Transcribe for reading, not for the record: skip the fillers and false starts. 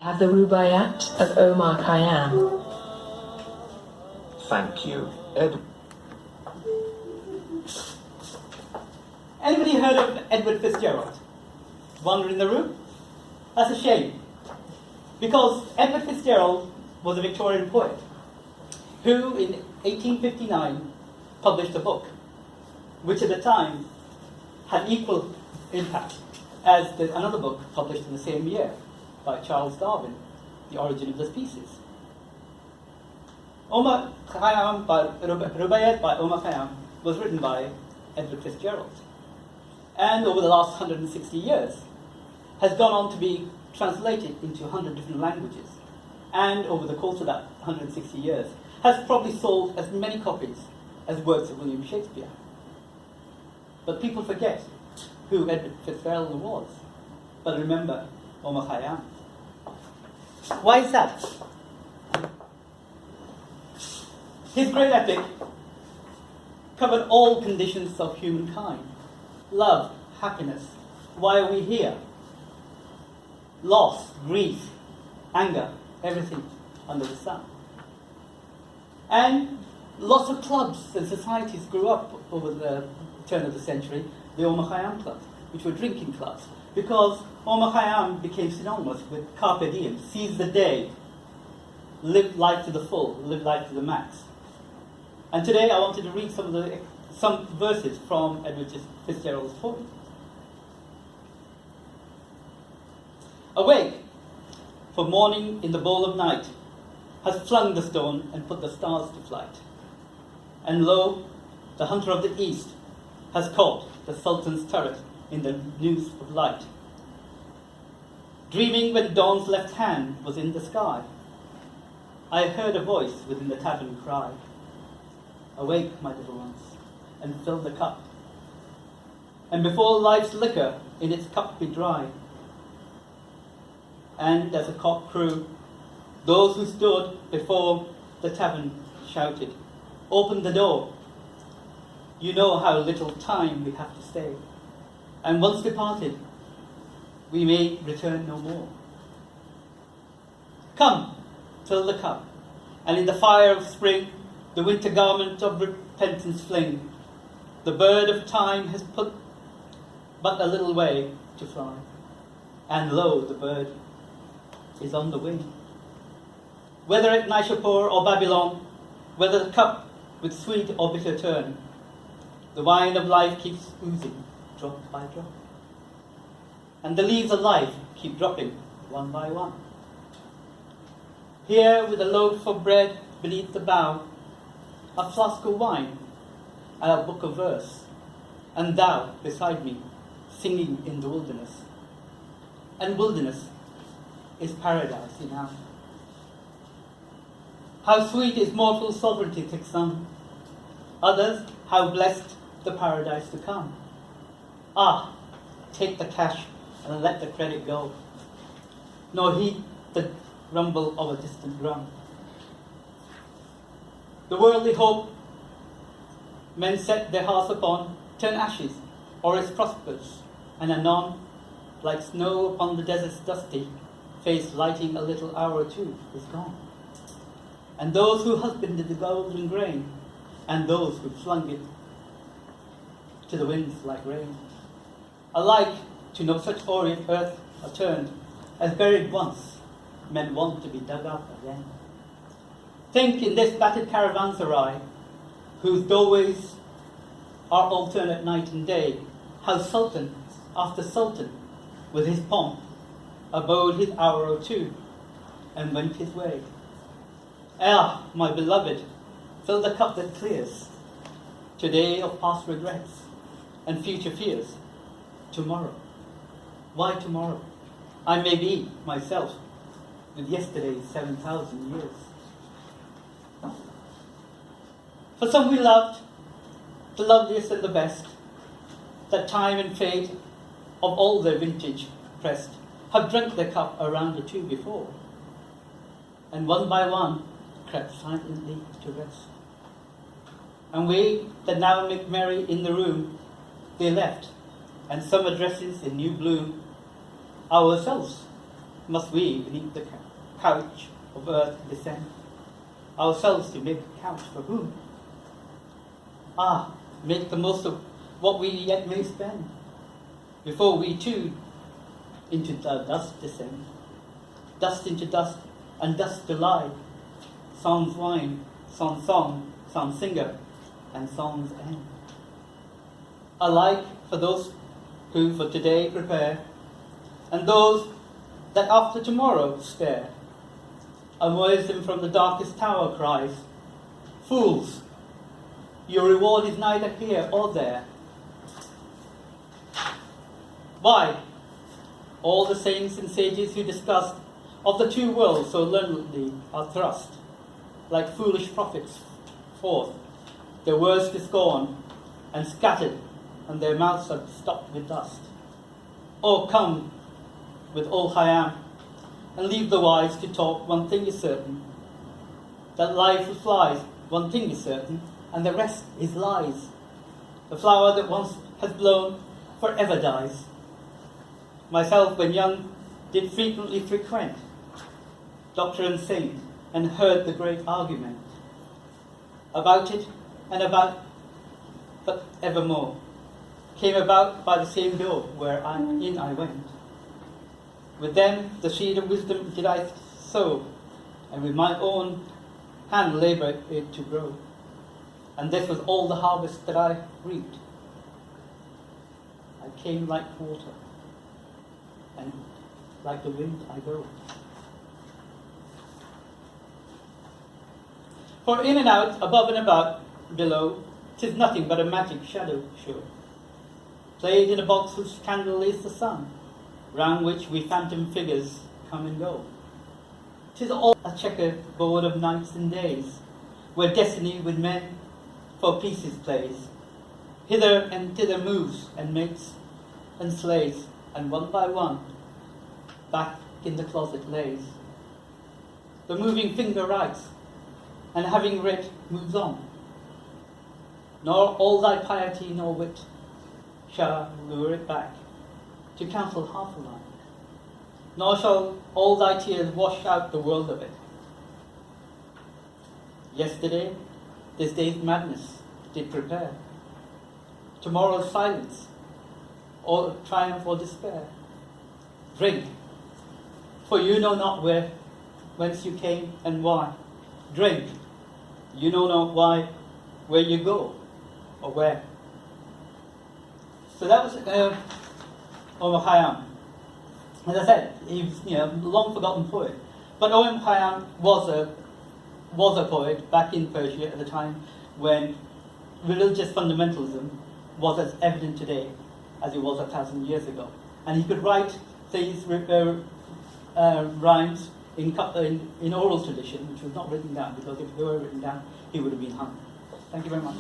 Have the Rubaiyat of Omar Khayyam. Thank you, Ed. Anybody heard of Edward Fitzgerald? Wonder in the room? That's a shame. Because Edward Fitzgerald was a Victorian poet who in 1859 published a book which at the time had equal impact as another book published in the same year by Charles Darwin, The Origin of the Species. Omar Khayyam, Rubaiyat by Omar Khayyam was written by Edward Fitzgerald, and over the last 160 years has gone on to be translated into 100 different languages, and over the course of that 160 years has probably sold as many copies as works of William Shakespeare. But people forget who Edward Fitzgerald was, but remember Omar Khayyam. Why is that? His great epic covered all conditions of humankind. Love, happiness, why are we here? Loss, grief, anger, everything under the sun. And lots of clubs and societies grew up over the turn of the century, the Omar Khayyam clubs, which were drinking clubs, because Omar Khayyam became synonymous with carpe diem, seize the day, live life to the full, live life to the max. And today I wanted to read some verses from Edward Fitzgerald's poem. Awake, for morning in the bowl of night has flung the stone and put the stars to flight. And lo, the hunter of the east has caught the Sultan's turret in the noose of light. Dreaming when dawn's left hand was in the sky, I heard a voice within the tavern cry, awake, my little ones, and fill the cup. And before life's liquor in its cup be dry. And as a cock crew, those who stood before the tavern shouted, open the door. You know how little time we have to stay. And once departed, we may return no more. Come, fill the cup, and in the fire of spring, the winter garment of repentance fling. The bird of time has put but a little way to fly, and lo, the bird is on the wing. Whether at Nishapur or Babylon, whether the cup with sweet or bitter turn, the wine of life keeps oozing, drop by drop. And the leaves of life keep dropping, one by one. Here, with a loaf of bread beneath the bough, a flask of wine, and a book of verse, and thou beside me, singing in the wilderness. And wilderness is paradise enow. How sweet is mortal sovereignty, thick sun. Others, how blessed the paradise to come. Ah, take the cash and let the credit go, nor heed the rumble of a distant drum. The worldly hope men set their hearts upon turn ashes, or is prosperous, and anon, like snow upon the desert's dusty face, lighting a little hour or two, is gone. And those who husbanded the golden grain, and those who flung it to the winds like rain, alike to no such orient earth are turned, as buried once, men want to be dug up again. Think in this battered caravanserai, whose doorways are alternate night and day, how Sultan after Sultan, with his pomp, abode his hour or two, and went his way. Ah, my beloved, fill the cup that clears, today of past regrets, and future fears, tomorrow. Why tomorrow? I may be, myself, with yesterday's 7,000 years. For some we loved, the loveliest and the best, that time and fate of all their vintage pressed, have drunk their cup around the two before, and one by one crept silently to rest. And we that now make merry in the room, they left, and summer dresses in new bloom, ourselves must we beneath the couch of earth descend, ourselves to make a couch for whom? Ah, make the most of what we yet may spend, before we too into the dust descend. Dust into dust, and dust to lie. Song's wine, song, song singer, and song's end. Alike for those who for today prepare, and those that after tomorrow stare. And wisdom from the darkest tower cries, fools, your reward is neither here or there. Why? All the saints and sages who discussed of the two worlds so learnedly are thrust, like foolish prophets, forth, their words to scorn, and scattered, and their mouths are stopped with dust. Oh, come with all Khayyam, and leave the wise to talk. One thing is certain, that life flies. One thing is certain, and the rest is lies. The flower that once has blown forever dies. Myself, when young, did frequently frequent doctor and saint, and heard the great argument about it and about, but evermore came about by the same door where in I went. With them the seed of wisdom did I sow, and with my own hand labour it to grow. And this was all the harvest that I reaped. I came like water, and like the wind I go. For in and out, above and about, below, 'tis nothing but a magic shadow show, played in a box whose candle is the sun, round which we phantom figures come and go. 'Tis all a checkered board of nights and days, where destiny with men for pieces plays, hither and thither moves and mates and slays, and one by one back in the closet lays. The moving finger writes, and having writ moves on, nor all thy piety nor wit shall lure it back to cancel half a line, nor shall all thy tears wash out the world of it. Yesterday, this day's madness did prepare, tomorrow's silence, or triumph or despair. Drink, for you know not whence you came and why. Drink, you know not why, where you go, or where. So that was Omar Khayyam. As I said, he was a long forgotten poet. But Omar Khayyam was a poet back in Persia at the time when religious fundamentalism was as evident today as it was 1,000 years ago. And he could write these rhymes in oral tradition, which was not written down, because if they were written down, he would have been hung. Thank you very much.